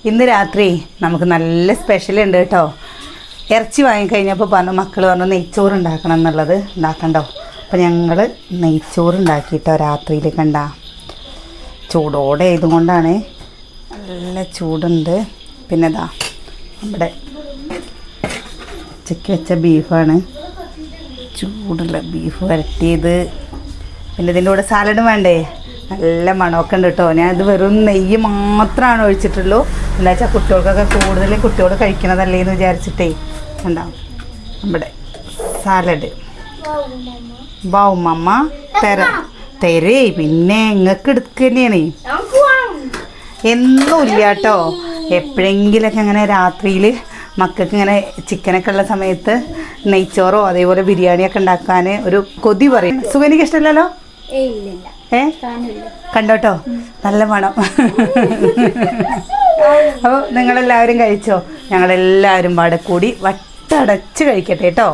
ഇന്ന് രാത്രി നമുക്ക് നല്ല സ്പെഷ്യൽ ഉണ്ട് കേട്ടോ. ഇറച്ചി വാങ്ങിക്കഴിഞ്ഞപ്പോൾ മക്കൾ പറഞ്ഞു നെയ്ച്ചോറ് ഉണ്ടാക്കണം എന്നുള്ളത്. ഉണ്ടാക്കണ്ടോ? അപ്പോൾ ഞങ്ങൾ നെയ്ച്ചോറ് ഉണ്ടാക്കിയിട്ടോ രാത്രിയിൽ. കണ്ട ചൂടോടെ ഇതുകൊണ്ടാണ്, നല്ല ചൂടുണ്ട്. പിന്നെ ഇതാ നമ്മുടെ ഉച്ചയ്ക്ക് വെച്ച ബീഫാണ്, ചൂടുള്ള ബീഫ് വരട്ടിയത്. പിന്നെ ഇതിൻ്റെ കൂടെ സാലഡും വേണ്ടേ? നല്ല മണമൊക്കെ ഉണ്ട് കേട്ടോ. ഞാൻ ഇത് വെറും നെയ്യ് മാത്രമാണ് ഒഴിച്ചിട്ടുള്ളൂ. എന്താ വെച്ചാൽ കുട്ടികൾക്കൊക്കെ കൂടുതൽ കുട്ടികൾ കഴിക്കണതല്ലേ എന്ന് വിചാരിച്ചിട്ടേ. ഉണ്ടാവും നമ്മുടെ സാലഡ്. മമ്മ തരേ. പിന്നെ നിങ്ങൾക്ക് എടുക്കുക തന്നെയാണ്, എന്നുമില്ല കേട്ടോ. എപ്പോഴെങ്കിലൊക്കെ അങ്ങനെ രാത്രിയിൽ മക്കൾക്ക് ഇങ്ങനെ ചിക്കനൊക്കെ ഉള്ള സമയത്ത് നെയ്ച്ചോറോ അതേപോലെ ബിരിയാണിയൊക്കെ ഉണ്ടാക്കാൻ ഒരു കൊതി പറയും. സുഖനിക്ക് ഇഷ്ടമല്ലല്ലോ? കണ്ടോട്ടോ, നല്ല മണം. അപ്പോൾ നിങ്ങളെല്ലാവരും കഴിച്ചോ? ഞങ്ങളെല്ലാവരും പാടെ കൂടി വട്ടടച്ച് കഴിക്കട്ടെ കേട്ടോ.